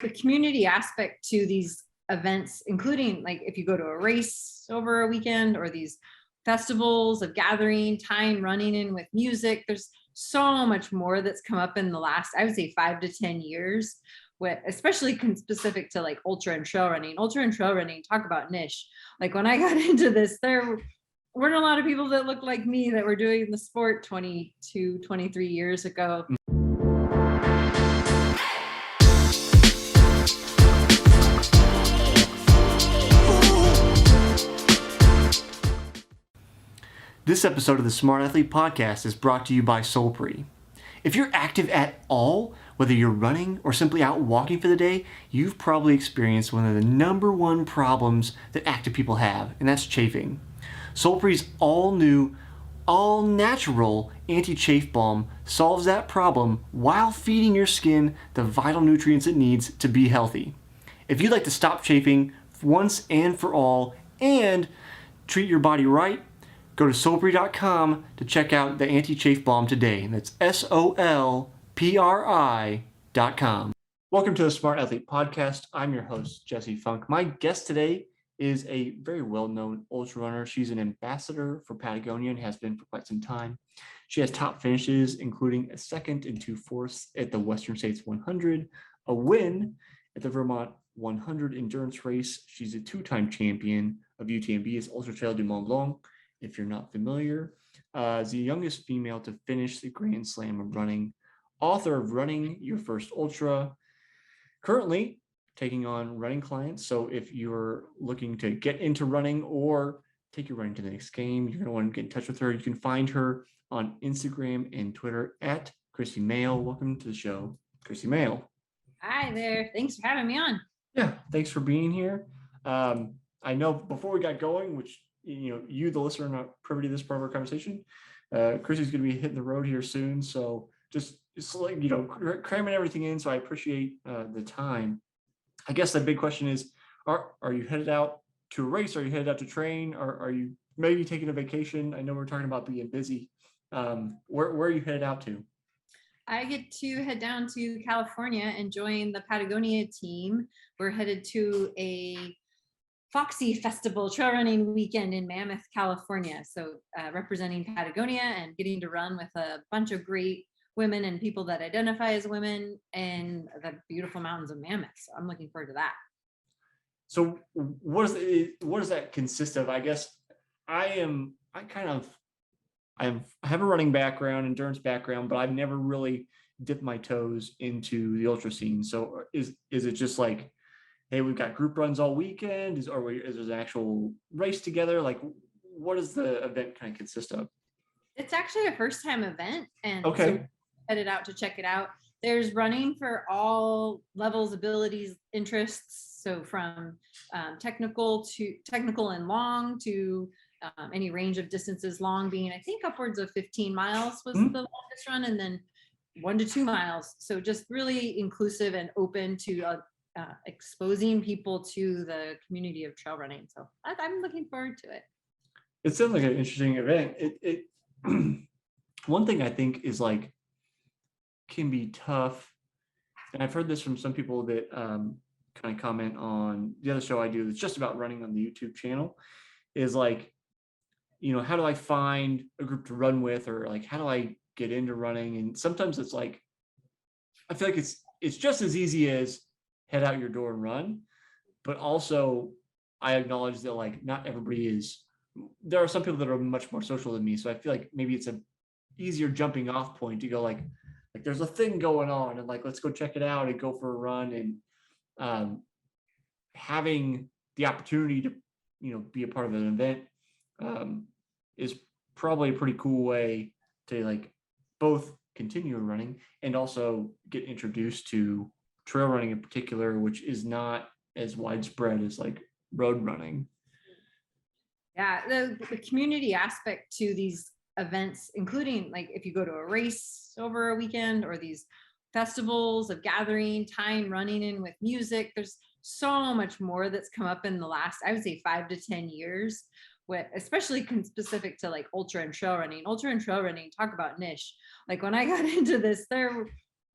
the community aspect to these events, including like if you go to a race over a weekend or these festivals of gathering, tying running in with music, there's so much more that's come up in the last, I would say 5 to 10 years, especially specific to like ultra and trail running, talk about niche. Like when I got into this, there weren't a lot of people that looked like me that were doing the sport 22, 23 years ago. This episode of the Smart Athlete Podcast is brought to you by Solpre. If you're active at all, whether you're running or simply out walking for the day, you've probably experienced one of the number one problems that active people have, and that's chafing. Solpre's all-new, all-natural anti-chafe balm solves that problem while feeding your skin the vital nutrients it needs to be healthy. If you'd like to stop chafing once and for all and treat your body right, go to solpre.com to check out the anti-chafe balm today. That's SOLPRI.com. Welcome to the Smart Athlete Podcast. I'm your host, Jesse Funk. My guest today is a very well-known ultra runner. She's an ambassador for Patagonia and has been for quite some time. She has top finishes, including a second and 2 fourths at the Western States 100, a win at the Vermont 100 endurance race. She's a 2-time champion of UTMB's Ultra-Trail du Mont Blanc. If you're not familiar, is the youngest female to finish the Grand Slam of Running, author of Running Your First Ultra, currently taking on running clients. So if you're looking to get into running or take your running to the next game, you're going to want to get in touch with her. You can find her on Instagram and Twitter at Krissy Moehl. Welcome to the show, Krissy Moehl. Hi there. Thanks for having me on. Yeah, thanks for being here. I know before we got going, which you, the listener, are not privy to this part of our conversation. Krissy's going to be hitting the road here soon, so just like cramming everything in. So I appreciate the time. I guess the big question is: Are you headed out to a race? Are you headed out to train? Are you maybe taking a vacation? I know we're talking about being busy. Where are you headed out to? I get to head down to California and join the Patagonia team. We're headed to a Foxy Festival trail running weekend in Mammoth, California. So representing Patagonia and getting to run with a bunch of great women and people that identify as women in the beautiful mountains of Mammoth. So I'm looking forward to that. So what does that consist of? I guess I have a running background, endurance background, but I've never really dipped my toes into the ultra scene. So is it just like, hey, we've got group runs all weekend? Is there an actual race together? Like, what does the event kind of consist of? It's actually a first-time event, and okay. So headed out to check it out. There's running for all levels, abilities, interests. So from technical and long to any range of distances. Long being, I think, upwards of 15 miles was the longest run, and then 1 to 2 miles. So just really inclusive and open to exposing people to the community of trail running. So I'm looking forward to it. It sounds like an interesting event. It one thing I think is like can be tough, and I've heard this from some people that kind of comment on the other show I do that's just about running on the YouTube channel, is like, how do I find a group to run with, or like how do I get into running? And sometimes it's like I feel like it's just as easy as head out your door and run, but also I acknowledge that like not everybody is. There are some people that are much more social than me, so I feel like maybe it's a easier jumping off point to go like there's a thing going on and like let's go check it out and go for a run. And having the opportunity to be a part of an event is probably a pretty cool way to like both continue running and also get introduced to trail running in particular, which is not as widespread as like road running. Yeah, the community aspect to these events, including like if you go to a race over a weekend or these festivals of gathering, tying running in with music, there's so much more that's come up in the last, I would say 5 to 10 years, especially specific to like ultra and trail running, talk about niche. Like when I got into this, there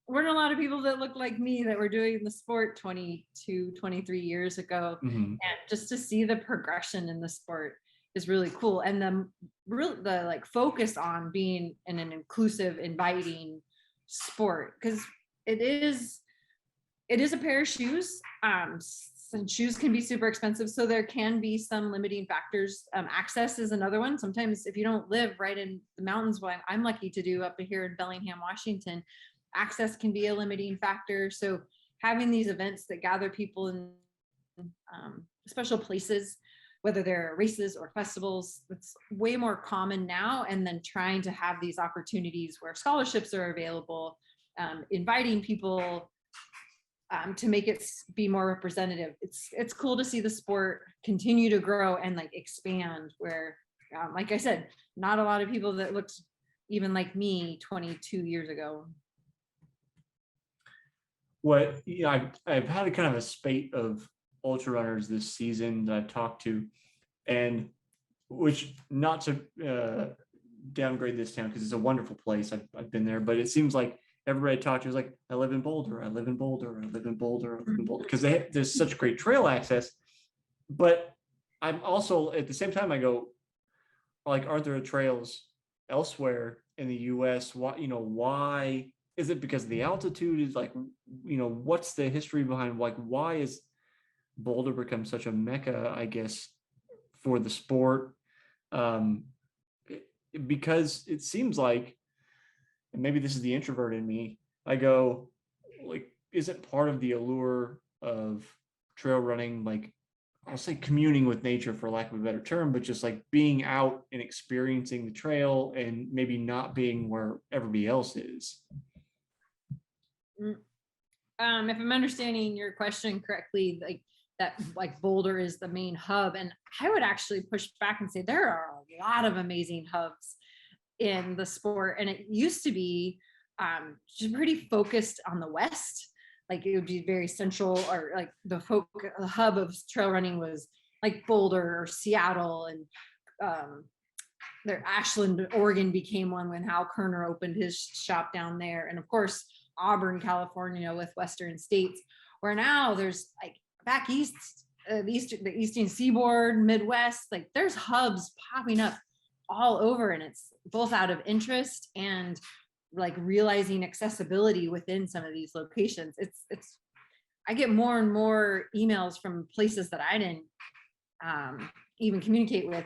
weren't a lot of people that looked like me that were doing the sport 22, 23 years ago. Mhm. And just to see the progression in the sport is really cool. And the like focus on being in an inclusive, inviting sport, because it is a pair of shoes. And shoes can be super expensive, so there can be some limiting factors. Access is another one. Sometimes if you don't live right in the mountains, what I'm lucky to do up here in Bellingham, Washington, access can be a limiting factor. So having these events that gather people in special places, whether they're races or festivals, it's way more common now. And then trying to have these opportunities where scholarships are available, inviting people to make it be more representative. It's cool to see the sport continue to grow and like expand, where like I said, not a lot of people that looked even like me 22 years ago. What, you know, I've had a kind of a spate of ultra runners this season that I've talked to, and which, not to downgrade this town because it's a wonderful place. I've been there, but it seems like everybody I talked to is like, I live in Boulder, I live in Boulder, I live in Boulder, I live in Boulder, because there's such great trail access. But I'm also at the same time I go, like, aren't there trails elsewhere in the US? Why is it because of the altitude? Is like, what's the history behind, like, why is Boulder become such a mecca, I guess, for the sport? Because it seems like, and maybe this is the introvert in me, I go, like, isn't part of the allure of trail running, like, I'll say communing with nature for lack of a better term, but just like being out and experiencing the trail and maybe not being where everybody else is? If I'm understanding your question correctly, like that, like Boulder is the main hub, and I would actually push back and say there are a lot of amazing hubs in the sport, and it used to be just pretty focused on the West. Like it would be very central, or like the hub of trail running was like Boulder or Seattle, and Ashland, Oregon became one when Hal Kerner opened his shop down there, and of course Auburn, California, with Western States, where now there's like back east, the Eastern Seaboard, Midwest, like there's hubs popping up all over, and it's both out of interest and like realizing accessibility within some of these locations. It's I get more and more emails from places that I didn't even communicate with.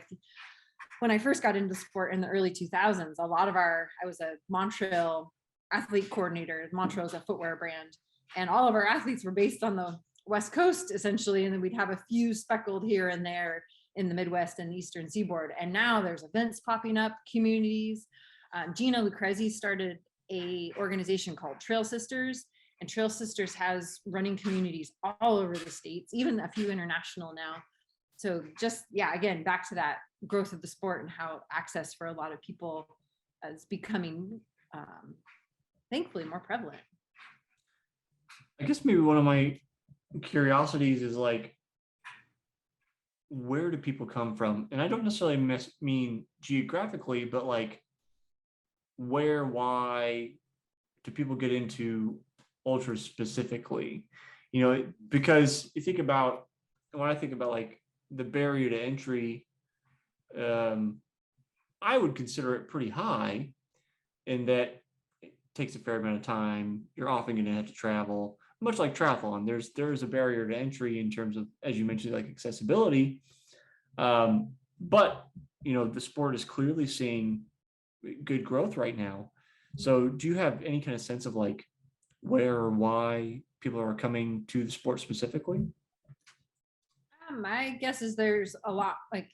When I first got into sport in the early 2000s, I was a Montreal athlete coordinator. Montreal is a footwear brand, and all of our athletes were based on the West Coast essentially, and then we'd have a few speckled here and there in the Midwest and Eastern Seaboard. And now there's events popping up, communities. Gina Lucrezi started a organization called Trail Sisters, and Trail Sisters has running communities all over the states, even a few international now. So just, yeah, again, back to that growth of the sport and how access for a lot of people is becoming, thankfully, more prevalent. I guess maybe one of my curiosities is like, where do people come from? And I don't necessarily mean geographically, but like, why do people get into ultras specifically? Because you think about, when I think about like the barrier to entry, I would consider it pretty high, in that it takes a fair amount of time. You're often going to have to travel, much like triathlon. There's a barrier to entry in terms of, as you mentioned, like accessibility. But the sport is clearly seeing good growth right now. So do you have any kind of sense of like where or why people are coming to the sport specifically? My guess is there's a lot, like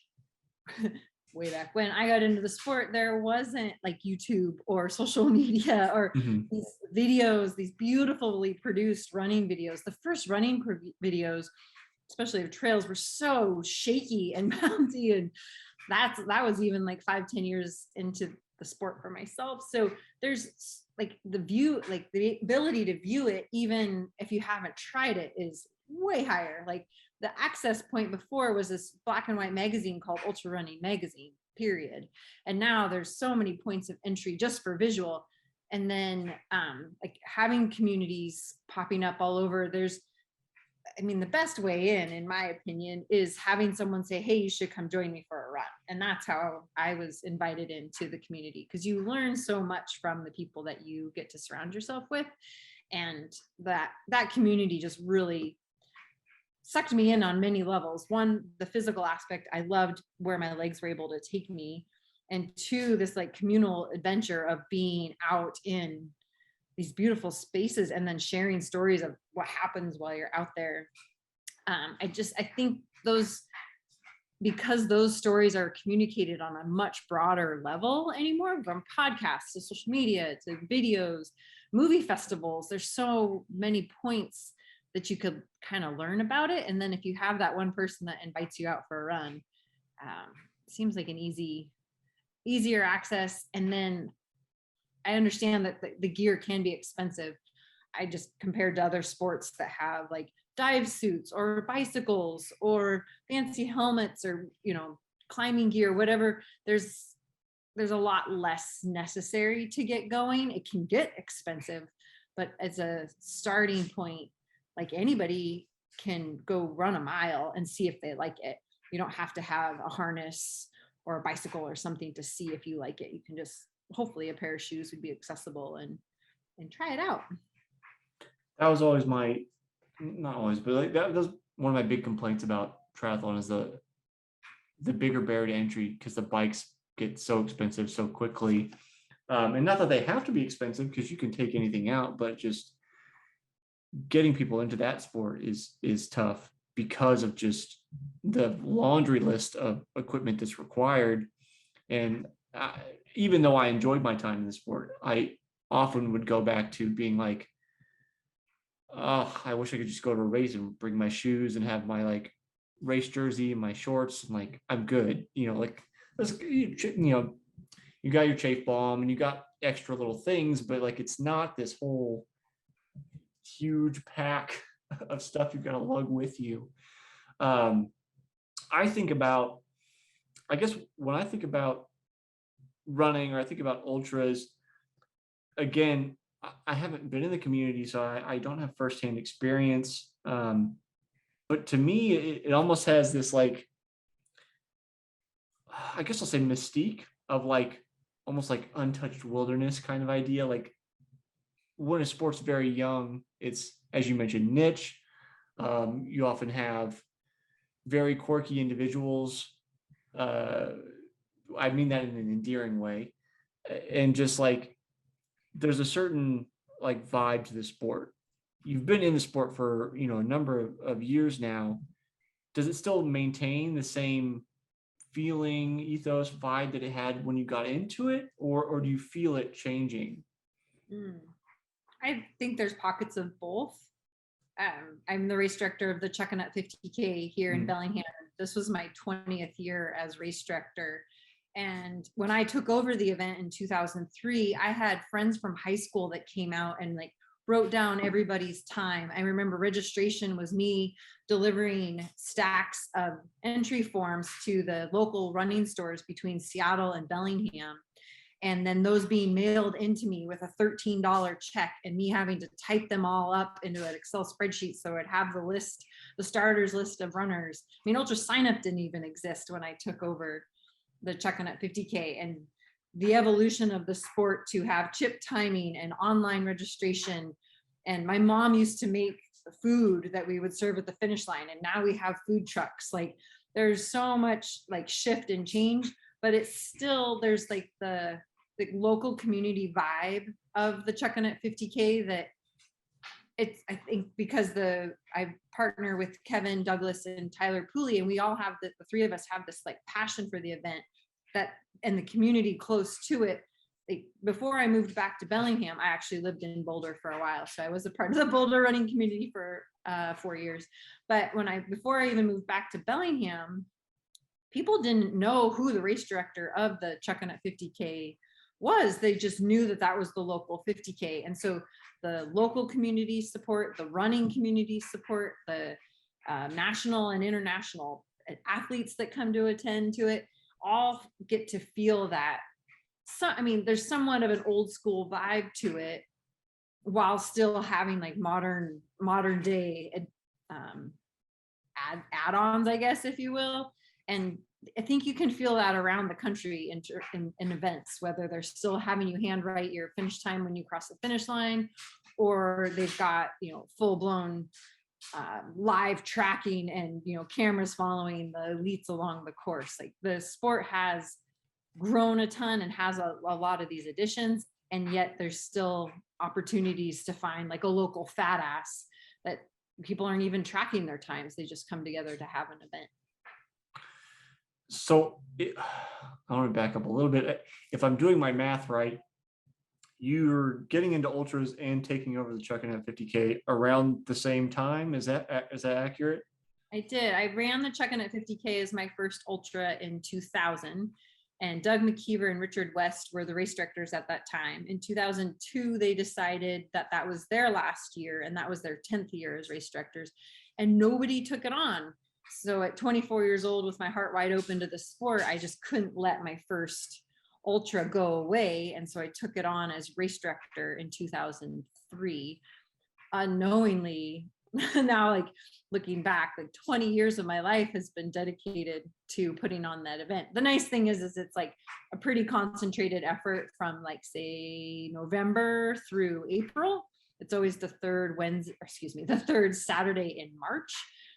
way back when I got into the sport, there wasn't like YouTube or social media or these videos, these beautifully produced running videos. The first running videos, especially of trails, were so shaky and bouncy, and that was even like 5-10 years into the sport for myself. So there's like the ability to view it, even if you haven't tried it, is way higher. Like the access point before was this black and white magazine called Ultrarunning magazine, period. And now there's so many points of entry just for visual. And then like having communities popping up all over. The best way in my opinion, is having someone say, hey, you should come join me for a run. And that's how I was invited into the community, because you learn so much from the people that you get to surround yourself with. And that community just really sucked me in on many levels. One, the physical aspect, I loved where my legs were able to take me. And two, this like communal adventure of being out in these beautiful spaces and then sharing stories of what happens while you're out there. I think because those stories are communicated on a much broader level anymore, from podcasts to social media to videos, movie festivals, there's so many points that you could kind of learn about it. And then if you have that one person that invites you out for a run, it seems like an easier access. And then I understand that the gear can be expensive. I just compared to other sports that have like dive suits or bicycles or fancy helmets or, climbing gear, whatever. There's a lot less necessary to get going. It can get expensive, but as a starting point, like anybody can go run a mile and see if they like it. You don't have to have a harness or a bicycle or something to see if you like it. You can just, hopefully a pair of shoes would be accessible and try it out. That was always not always, but like that was one of my big complaints about triathlon, is the bigger barrier to entry, because the bikes get so expensive so quickly. And not that they have to be expensive, because you can take anything out, but just getting people into that sport is tough because of just the laundry list of equipment that's required. And even though I enjoyed my time in the sport, I often would go back to being like, oh, I wish I could just go to a race and bring my shoes and have my like race jersey and my shorts, and like I'm good. Like you got your chafe bomb and you got extra little things, but like it's not this whole huge pack of stuff you've got to lug with you. I guess when I think about running, or I think about ultras, again, I haven't been in the community, so I don't have firsthand experience. But to me, it almost has this like, I guess I'll say mystique of like almost like untouched wilderness kind of idea. Like when a sport's very young, it's, as you mentioned, niche. You often have very quirky individuals. I mean that in an endearing way. And just like, there's a certain like vibe to the sport. You've been in the sport for, a number of years now. Does it still maintain the same feeling, ethos, vibe that it had when you got into it? Or do you feel it changing? I think there's pockets of both. I'm the race director of the Chuckanut 50K here in Bellingham. This was my 20th year as race director. And when I took over the event in 2003, I had friends from high school that came out and like wrote down everybody's time. I remember registration was me delivering stacks of entry forms to the local running stores between Seattle and Bellingham. And then those being mailed into me with a $13 check, and me having to type them all up into an Excel spreadsheet so I'd have the starters list of runners. Ultra Sign Up didn't even exist when I took over the Chuckanut 50K, and the evolution of the sport to have chip timing and online registration. And my mom used to make food that we would serve at the finish line, and now we have food trucks. Like there's so much like shift and change, but it's still, there's like the local community vibe of the Chuckanut 50K that it's, I think because I partner with Kevin Douglas and Tyler Pooley, and we all have the three of us have this like passion for the event, that and the community close to it. Like, before I moved back to Bellingham, I actually lived in Boulder for a while, so I was a part of the Boulder running community for 4 years. But before I even moved back to Bellingham, people didn't know who the race director of the Chuckanut 50K was. They just knew that was the local 50K. And so the local community support, the running community support, the national and international athletes that come to attend to it, all get to feel that I mean, there's somewhat of an old school vibe to it, while still having like modern day add-ons, I guess, if you will. And I think you can feel that around the country in events, whether they're still having you handwrite your finish time when you cross the finish line, or they've got, full blown live tracking and, cameras following the elites along the course. Like, the sport has grown a ton and has a lot of these additions, and yet there's still opportunities to find like a local fat ass that people aren't even tracking their times. They just come together to have an event. So I want to back up a little bit. If I'm doing my math right, you're getting into ultras and taking over the Chuckanut 50K around the same time. Is that accurate? I did. I ran the Chuckanut 50K as my first ultra in 2000. And Doug McKeever and Richard West were the race directors at that time. In 2002, they decided that that was their last year, and that was their 10th year as race directors, and nobody took it on. So at 24 years old, with my heart wide open to the sport, I just couldn't let my first ultra go away. And so I took it on as race director in 2003, unknowingly. Now, like, looking back, like 20 years of my life has been dedicated to putting on that event. The nice thing is it's like a pretty concentrated effort from, like, say, November through April. It's always the third Saturday in March.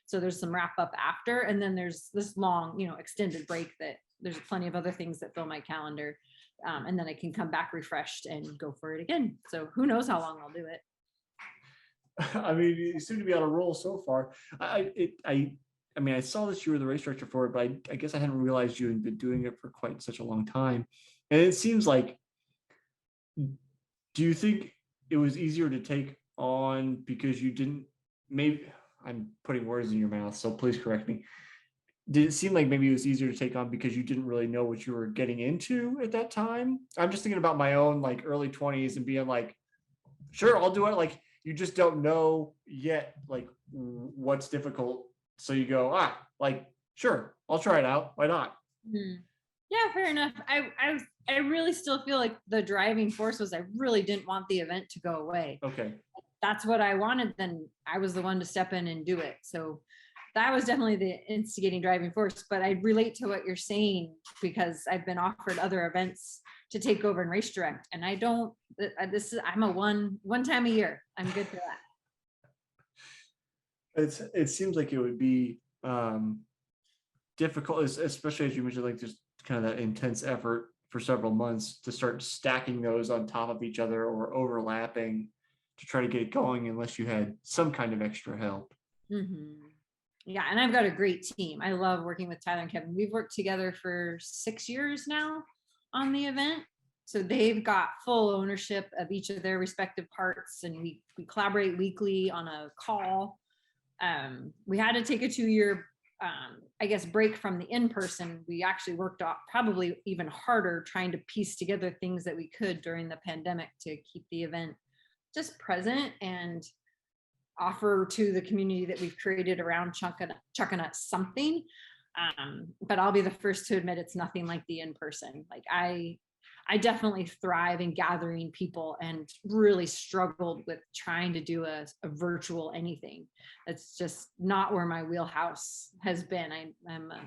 So there's some wrap up after, and then there's this long, extended break that there's plenty of other things that fill my calendar. And then I can come back refreshed and go for it again. So who knows how long I'll do it. I mean, you seem to be on a roll so far. I mean, I saw that you were the race director for it, but I guess I hadn't realized you had been doing it for quite such a long time. And it seems like, do you think it was easier to take on because you didn't, maybe I'm putting words in your mouth, so please correct me. Did it seem like maybe it was easier to take on because you didn't really know what you were getting into at that time? I'm just thinking about my own like early 20s and being like, sure, I'll do it. Like, you just don't know yet, like, what's difficult. So you go, like, sure, I'll try it out. Why not? Mm-hmm. Yeah, fair enough. I really still feel like the driving force was I really didn't want the event to go away. Okay. That's what I wanted. Then I was the one to step in and do it. So that was definitely the instigating driving force. But I relate to what you're saying because I've been offered other events to take over and race direct, and I don't. I'm a one time a year. I'm good for that. It seems like it would be difficult, especially as you mentioned, like just kind of that intense effort for several months to start stacking those on top of each other or overlapping to try to get it going, unless you had some kind of extra help. Mm-hmm. Yeah, and I've got a great team. I love working with Tyler and Kevin. We've worked together for 6 years now on the event. So they've got full ownership of each of their respective parts, and we collaborate weekly on a call. We had to take a 2-year, break from the in-person. We actually worked off probably even harder trying to piece together things that we could during the pandemic to keep the event just present and offer to the community that we've created around Chuckanut something. But I'll be the first to admit it's nothing like the in-person. Like I definitely thrive in gathering people and really struggled with trying to do a virtual anything. That's just not where my wheelhouse has been.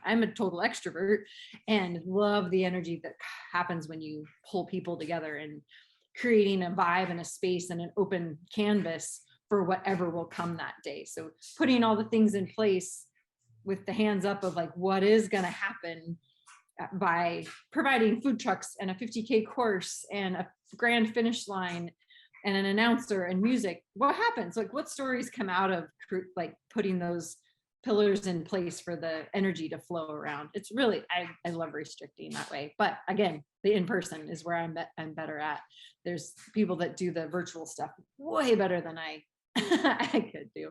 I'm a total extrovert and love the energy that happens when you pull people together and creating a vibe and a space and an open canvas for whatever will come that day. So putting all the things in place with the hands up of like what is going to happen by providing food trucks and a 50K course and a grand finish line and an announcer and music. What happens? Like, what stories come out of like putting those pillars in place for the energy to flow around? It's really, I love restricting that way. But again, the in-person is where I'm better at. There's people that do the virtual stuff way better than I could do.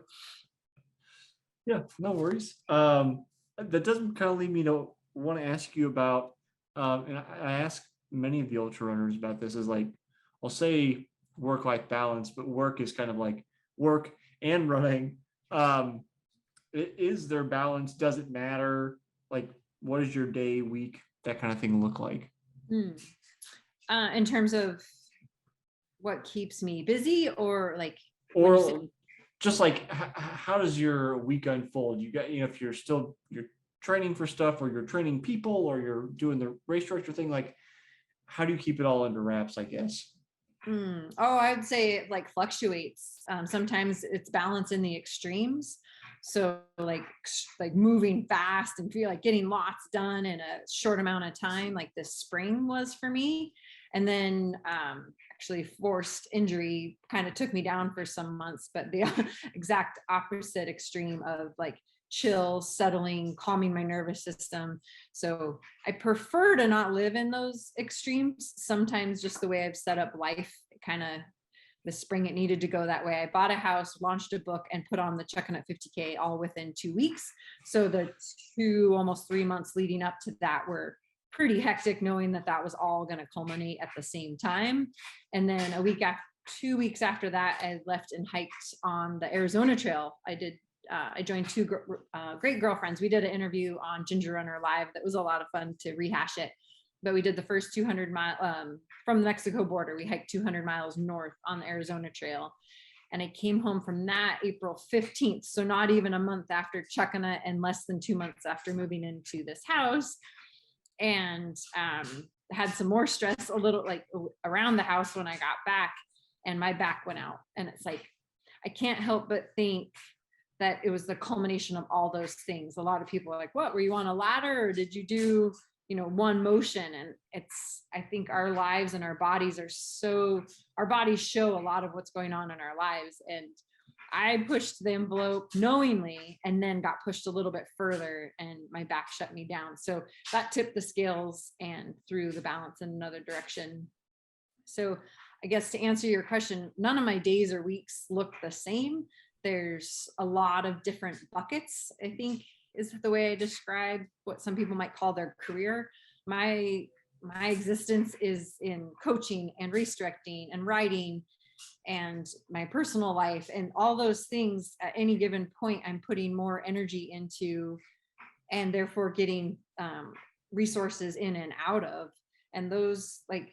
Yeah, no worries. That doesn't kind of lead me to want to ask you about, and I ask many of the ultra runners about this, is like, I'll say work-life balance, but work is kind of like work and running. Is there balance? Does it matter? Like, what does your day, week, that kind of thing look like? In terms of what keeps me busy, or like, when you say, Or just like how does your week unfold? You got, if you're training for stuff, or you're training people, or you're doing the race director thing, like how do you keep it all under wraps, I guess? Oh, I would say it like fluctuates. Sometimes it's balance in the extremes. So like moving fast and feel like getting lots done in a short amount of time, like this spring was for me. And then actually forced injury kind of took me down for some months, but the exact opposite extreme of like chill, settling, calming my nervous system. So I prefer to not live in those extremes. Sometimes just the way I've set up life, kind of the spring, it needed to go that way. I bought a house, launched a book, and put on the Checking Up 50K all within 2 weeks. So the almost 3 months leading up to that were pretty hectic, knowing that that was all going to culminate at the same time. And then 2 weeks after that, I left and hiked on the Arizona Trail. I joined two great girlfriends. We did an interview on Ginger Runner Live. That was a lot of fun to rehash it. But we did the first 200 mile from the Mexico border. We hiked 200 miles north on the Arizona Trail. And I came home from that April 15th. So not even a month after Chuckanut, and less than 2 months after moving into this house. And had some more stress a little like around the house when I got back, and my back went out. And it's like, I can't help but think that it was the culmination of all those things. A lot of people are like, what, were you on a ladder, or did you do, one motion? And I think our lives and our bodies our bodies show a lot of what's going on in our lives. And I pushed the envelope knowingly, and then got pushed a little bit further, and my back shut me down. So that tipped the scales and threw the balance in another direction. So I guess to answer your question, none of my days or weeks look the same. There's a lot of different buckets, I think is the way I describe what some people might call their career. My existence is in coaching and race directing and writing and my personal life, and all those things at any given point I'm putting more energy into, and therefore getting resources in and out of. And those, like,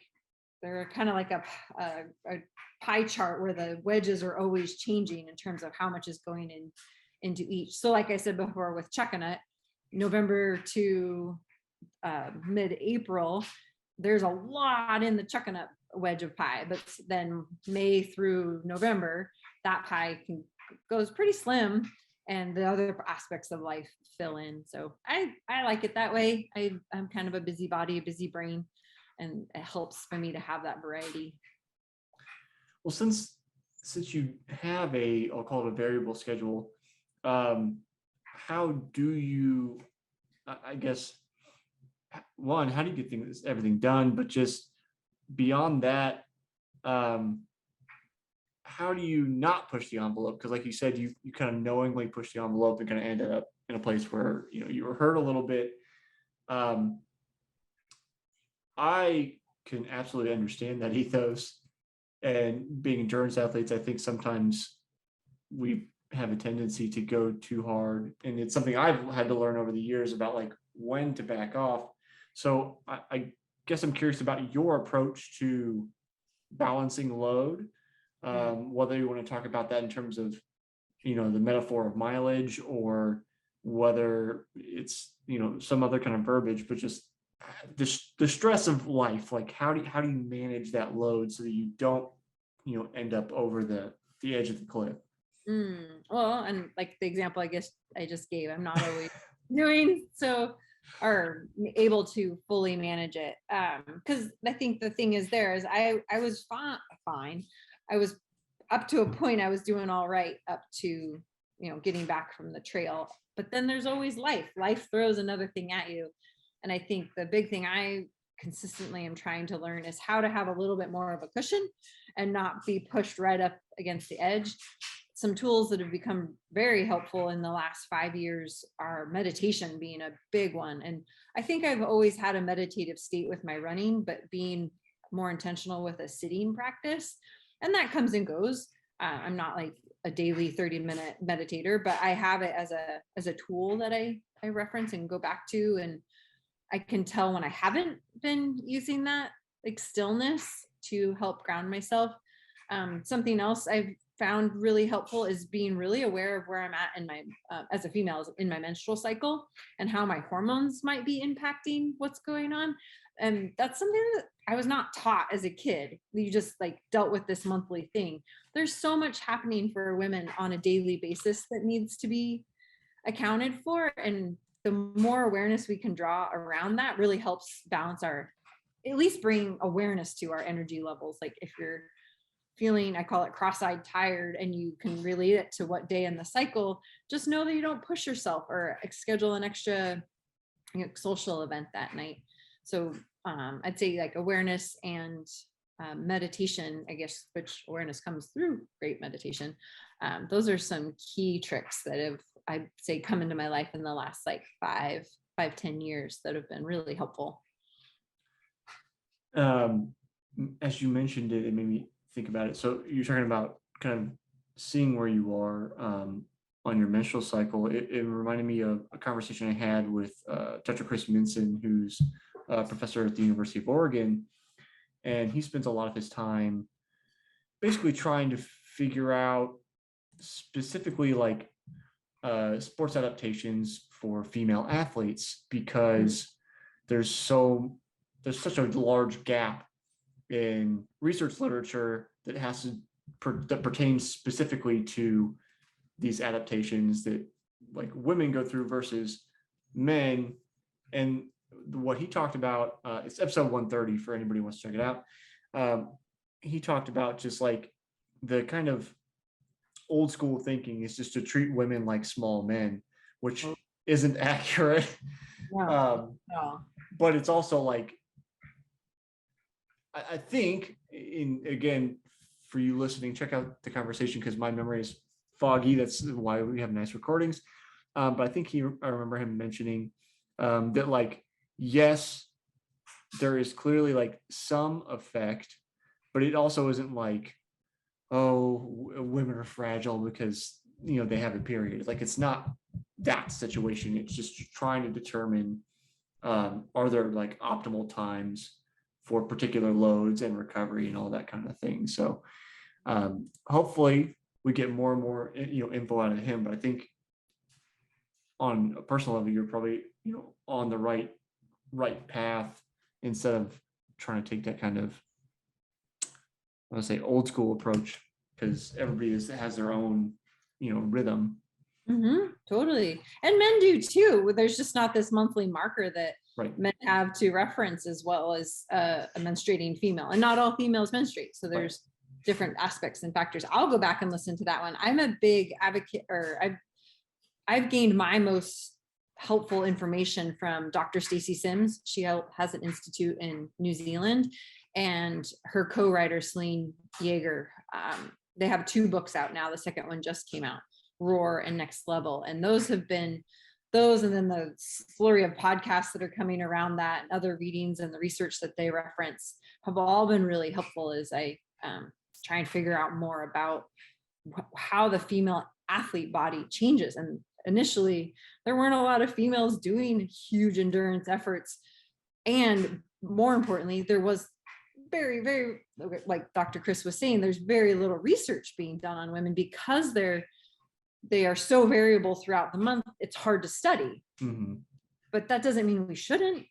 they're kind of like a pie chart where the wedges are always changing in terms of how much is going into each. So like I said before, with Chuckanut, November to mid-April, there's a lot in the Chuckanut wedge of pie, but then May through November, that pie goes pretty slim, and the other aspects of life fill in. So I like it that way. I'm kind of a busybody, a busy brain, and it helps for me to have that variety. Well, since you have I'll call it a variable schedule, how do you, I guess, one, how do you get everything done? But just beyond that, how do you not push the envelope? Because like you said, you kind of knowingly push the envelope and kind of ended up in a place where you were hurt a little bit. I can absolutely understand that ethos. And being endurance athletes, I think sometimes we have a tendency to go too hard, and it's something I've had to learn over the years about, like, when to back off. So I guess I'm curious about your approach to balancing load, whether you want to talk about that in terms of the metaphor of mileage, or whether it's some other kind of verbiage, but just the stress of life. Like, how do you manage that load so that you don't end up over the edge of the cliff? Well, and like the example I guess I just gave, I'm not always doing so or able to fully manage it, because I think the thing is I was fine. I was up to a point, I was doing all right up to getting back from the trail, but then there's always life throws another thing at you. And I think the big thing I consistently am trying to learn is how to have a little bit more of a cushion and not be pushed right up against the edge. Some tools that have become very helpful in the last 5 years are meditation being a big one. And I think I've always had a meditative state with my running, but being more intentional with a sitting practice. And that comes and goes. I'm not like a daily 30-minute meditator, but I have it as a tool that I reference and go back to. And I can tell when I haven't been using that like stillness to help ground myself. Something else I've found really helpful is being really aware of where I'm at in my, as a female, in my menstrual cycle, and how my hormones might be impacting what's going on. And that's something that I was not taught as a kid. You just like dealt with this monthly thing. There's so much happening for women on a daily basis that needs to be accounted for. And the more awareness we can draw around that really helps balance our, at least bring awareness to our energy levels. Like if you're feeling, I call it cross-eyed tired, and you can relate it to what day in the cycle, just know that you don't push yourself or schedule an extra social event that night. So I'd say like awareness and meditation, I guess, which awareness comes through great meditation. Those are some key tricks that have, I'd say, come into my life in the last like 10 years that have been really helpful. As you mentioned it made me think about it. So you're talking about kind of seeing where you are on your menstrual cycle. It reminded me of a conversation I had with Dr. Krissy Moehl, who's a professor at the University of Oregon. And he spends a lot of his time basically trying to figure out specifically like sports adaptations for female athletes, because there's such a large gap in research literature that pertains specifically to these adaptations that like women go through versus men. And what he talked about, it's episode 130 for anybody who wants to check it out. He talked about just like the kind of old school thinking is just to treat women like small men, which isn't accurate. No. But it's also like, I think, again, for you listening, check out the conversation because my memory is foggy. That's why we have nice recordings. But I think I remember him mentioning that like, yes, there is clearly like some effect, but it also isn't like, oh, women are fragile because, they have a period. Like, it's not that situation. It's just trying to determine, are there like optimal times for particular loads and recovery and all that kind of thing. So hopefully we get more and more, info out of him. But I think on a personal level, you're probably, on the right path instead of trying to take that kind of, I want to say, old school approach, because everybody has their own, rhythm. Totally. And men do too. There's just not this monthly marker that men have to reference, as well as a menstruating female, and not all females menstruate. So there's different aspects and factors. I'll go back and listen to that one. I'm a big advocate, or I've gained my most helpful information from Dr. Stacey Sims. She has an institute in New Zealand, and her co-writer Celine Yeager, they have 2 books out now. The second one just came out, Roar and Next Level. And those have been and then the flurry of podcasts that are coming around that, and other readings and the research that they reference, have all been really helpful as I try and figure out more about how the female athlete body changes. And initially there weren't a lot of females doing huge endurance efforts. And more importantly, there was very, very, like Dr. Chris was saying, there's very little research being done on women because they are so variable throughout the month. It's hard to study, but that doesn't mean we shouldn't.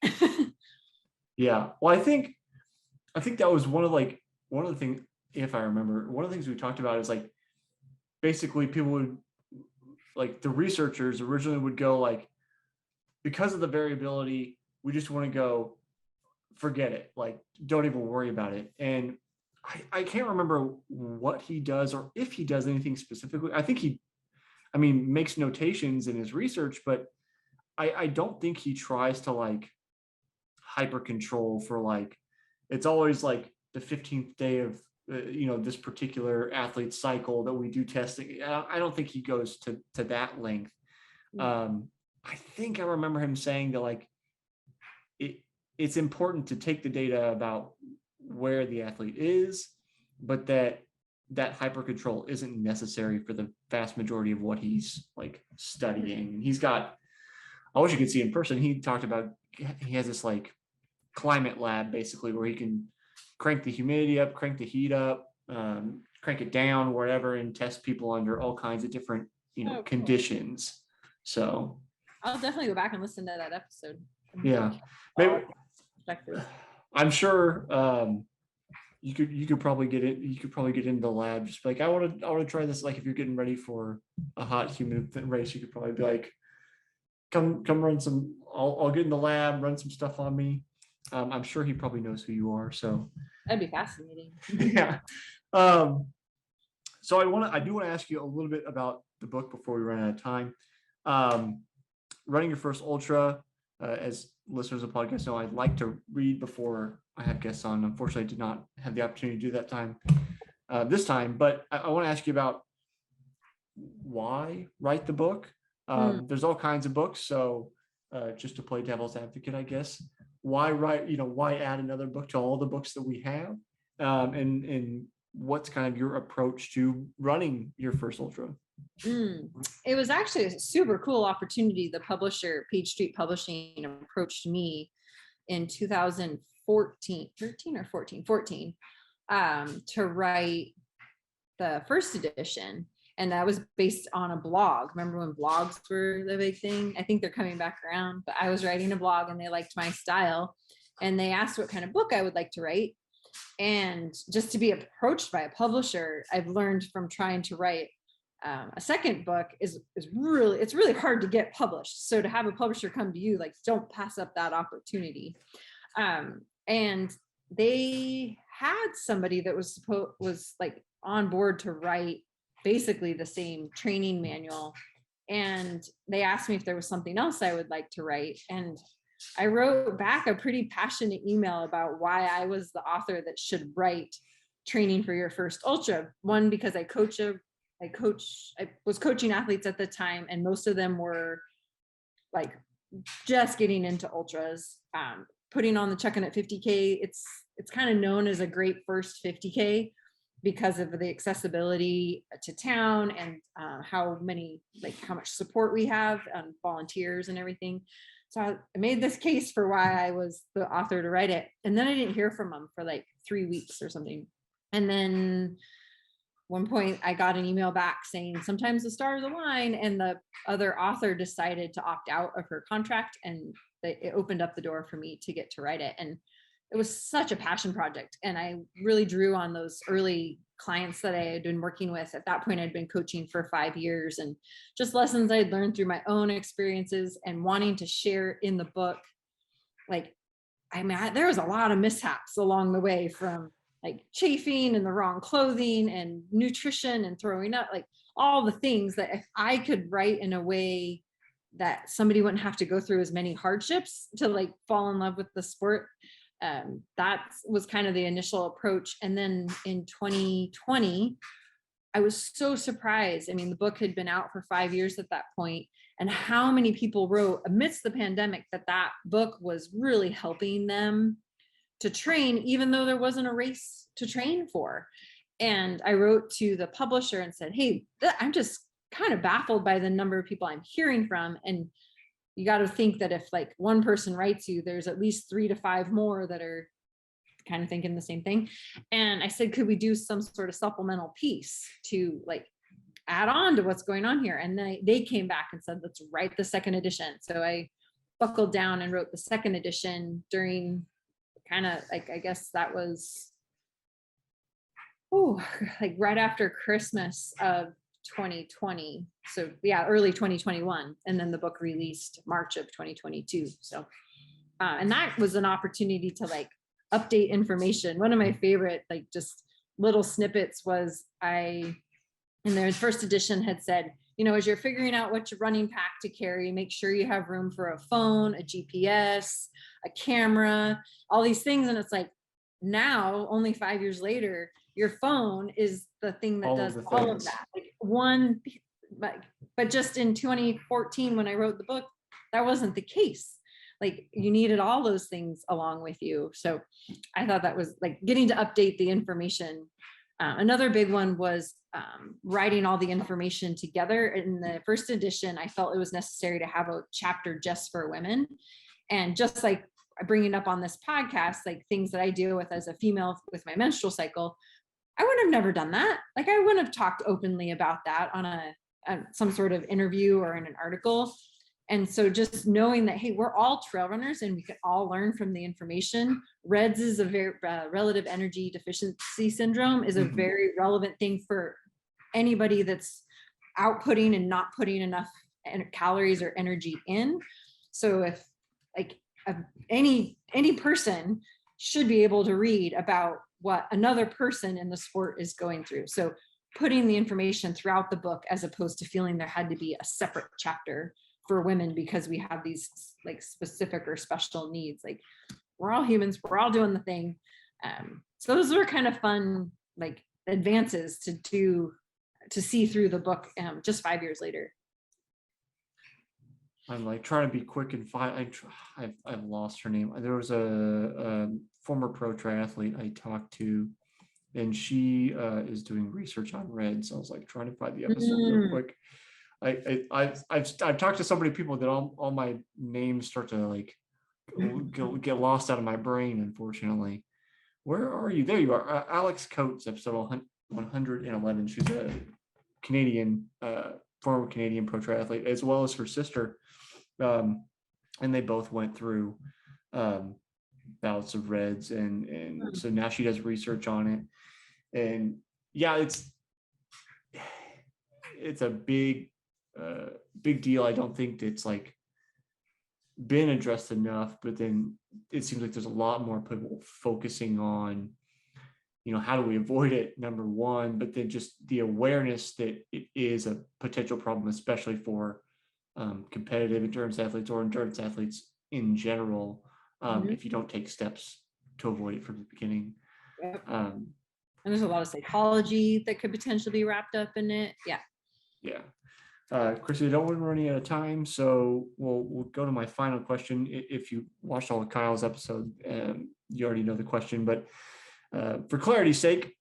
Yeah. Well, I think that was one of the things, if I remember, one of the things we talked about is like, basically people would, like, the researchers originally would go like, because of the variability, we just want to go, forget it. Like, don't even worry about it. And I can't remember what he does, or if he does anything specifically. I think he makes notations in his research, but I don't think he tries to like hyper control for like, it's always like the 15th day of this particular athlete cycle that we do testing. I don't think he goes to that length. I think I remember him saying that like it's important to take the data about where the athlete is, but that hyper control isn't necessary for the vast majority of what he's like studying. And he's got, I wish you could see in person. He talked about, he has this like climate lab basically where he can crank the humidity up, crank the heat up, crank it down, whatever, and test people under all kinds of different, Cool. conditions. So I'll definitely go back and listen to that episode. yeah, maybe, I'm sure you could probably get it. You could probably get into the lab. Just be like, I want to try this. Like if you're getting ready for a hot, humid race, you could probably be like, come run some. I'll get in the lab, run some stuff on me. I'm sure he probably knows who you are. So that'd be fascinating. yeah. So I do want to ask you a little bit about the book before we run out of time. Running your first ultra, as listeners of the podcast know, I'd like to read before I have guests on. Unfortunately, I did not have the opportunity to do that this time, but I want to ask you about why write the book. There's all kinds of books. So just to play devil's advocate, I guess, why write, why add another book to all the books that we have? And what's kind of your approach to running your first ultra? It was actually a super cool opportunity. The publisher, Page Street Publishing, approached me in 2014 to write the first edition. And that was based on a blog. Remember when blogs were the big thing? I think they're coming back around, but I was writing a blog and they liked my style. And they asked what kind of book I would like to write. And just to be approached by a publisher, I've learned from trying to write a second book is really hard to get published. So to have a publisher come to you, like, don't pass up that opportunity. And they had somebody that was like on board to write basically the same training manual. And they asked me if there was something else I would like to write. And I wrote back a pretty passionate email about why I was the author that should write Training for Your First Ultra. One, because I was coaching athletes at the time, and most of them were like just getting into ultras, putting on the Chucking It 50K. It's kind of known as a great first 50K because of the accessibility to town and how much support we have on volunteers and everything. So I made this case for why I was the author to write it. And then I didn't hear from them for like 3 weeks or something. And then one point I got an email back saying sometimes the stars align, and the other author decided to opt out of her contract, and it opened up the door for me to get to write it. And it was such a passion project. And I really drew on those early clients that I had been working with. At that point, I'd been coaching for 5 years, and just lessons I'd learned through my own experiences and wanting to share in the book. There was a lot of mishaps along the way, from like chafing and the wrong clothing and nutrition and throwing up, like all the things that if I could write in a way that somebody wouldn't have to go through as many hardships to like fall in love with the sport. That was kind of the initial approach. And then in 2020, I was so surprised. I mean, the book had been out for 5 years at that point, and how many people wrote amidst the pandemic that book was really helping them to train, even though there wasn't a race to train for. And I wrote to the publisher and said, hey, I'm just kind of baffled by the number of people I'm hearing from. And you got to think that if like one person writes you, there's at least 3 to 5 more that are kind of thinking the same thing. And I said, could we do some sort of supplemental piece to like add on to what's going on here? And then they came back and said, let's write the second edition. So I buckled down and wrote the second edition during kind of like, I guess that was right after Christmas of 2020. So yeah, early 2021. And then the book released March of 2022. So, and that was an opportunity to like update information. One of my favorite, like just little snippets was in their first edition had said, as you're figuring out which running pack to carry, make sure you have room for a phone, a GPS, a camera, all these things. And it's like, now only 5 years later, your phone is the thing that does all of that. But just in 2014, when I wrote the book, that wasn't the case. Like you needed all those things along with you. So I thought that was like getting to update the information. Another big one was writing all the information together. In the first edition, I felt it was necessary to have a chapter just for women. And just like bringing up on this podcast, like things that I deal with as a female with my menstrual cycle, I would have never done that. Like I wouldn't have talked openly about that on some sort of interview or in an article. And so just knowing that, hey, we're all trail runners and we can all learn from the information. REDS is a very relative energy deficiency syndrome is a very relevant thing for anybody that's outputting and not putting enough calories or energy in. So if like any person should be able to read about what another person in the sport is going through. So putting the information throughout the book, as opposed to feeling there had to be a separate chapter for women because we have these like specific or special needs. Like we're all humans, we're all doing the thing. So those are kind of fun, like advances to see through the book just 5 years later. I'm like trying to be quick and I've lost her name. There was a former pro triathlete I talked to, and she is doing research on REDS. So I was like trying to find the episode real quick. I've talked to so many people that all my names start to like get lost out of my brain, unfortunately. Where are you? There you are. Alex Coates, episode 111. She's a Canadian, former Canadian pro triathlete, as well as her sister. And they both went through bouts of REDS, and so now she does research on it. And yeah, it's a big deal. I don't think it's like been addressed enough, but then it seems like there's a lot more people focusing on, how do we avoid it, number one, but then just the awareness that it is a potential problem, especially for competitive endurance athletes or endurance athletes in general, if you don't take steps to avoid it from the beginning. Yep. And there's a lot of psychology that could potentially be wrapped up in it. Yeah. Krissy, I don't want to run out of time, so we'll go to my final question. If you watched all of Kyle's episode, you already know the question, but for clarity's sake,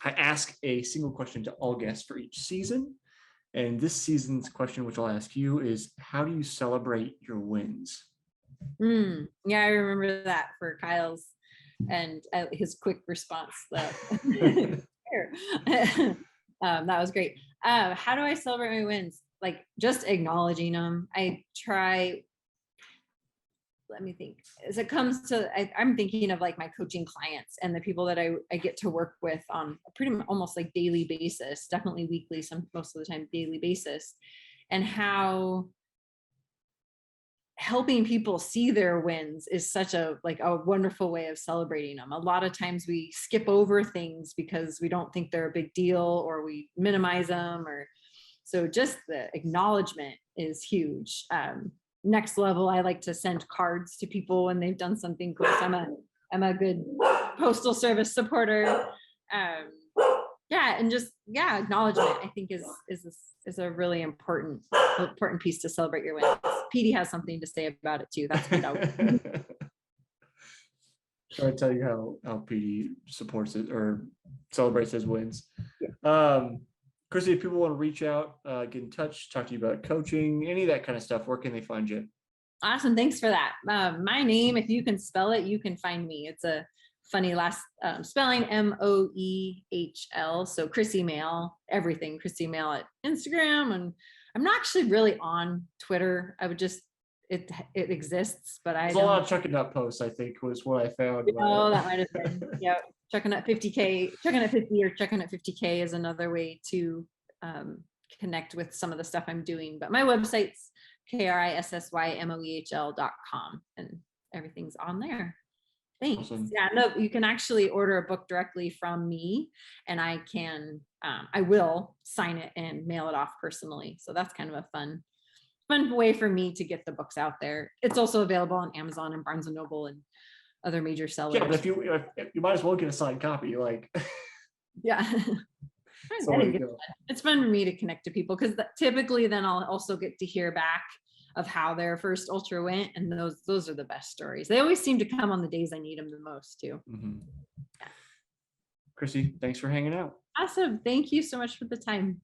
I ask a single question to all guests for each season. And this season's question, which I'll ask you, is how do you celebrate your wins? Yeah, I remember that for Kyle's and his quick response. That was great. How do I celebrate my wins? Like just acknowledging them. I try. Let me think. As it comes to, I'm thinking of like my coaching clients and the people that I get to work with on a pretty much almost like daily basis, definitely weekly, most of the time daily basis, and how helping people see their wins is such a wonderful way of celebrating them. A lot of times we skip over things because we don't think they're a big deal, or we minimize them, or so just the acknowledgement is huge. Next level, I like to send cards to people when they've done something cool. So I'm a good postal service supporter. And just acknowledgement I think is a really important piece to celebrate your wins. Petey has something to say about it too. That's good. Try to tell you how Petey supports it or celebrates his wins. Krissy, if people want to reach out, get in touch, talk to you about coaching, any of that kind of stuff, where can they find you? Awesome. Thanks for that. My name, if you can spell it, you can find me. It's a funny last spelling, Moehl. So Krissy Moehl, everything Krissy Moehl at Instagram. And I'm not actually really on Twitter. I would just, it exists, but There's a lot of Chucking Up posts, I think, was what I found. Oh, that might have been. Yeah. Chucking Up 50K, Chucking Up 50 or Chucking Up 50K is another way to connect with some of the stuff I'm doing. But my website's KRISSYMOEHL.com and everything's on there. Thanks. Awesome. Yeah, no, you can actually order a book directly from me, and I will sign it and mail it off personally. So that's kind of a fun way for me to get the books out there. It's also available on Amazon and Barnes and Noble and other major sellers. Yeah, but if you might as well get a signed copy, like. Yeah. It's fun for me to connect to people, because typically then I'll also get to hear back of how their first ultra went, and those are the best stories. They always seem to come on the days I need them the most too. Krissy, thanks for hanging out. Awesome. Thank you so much for the time.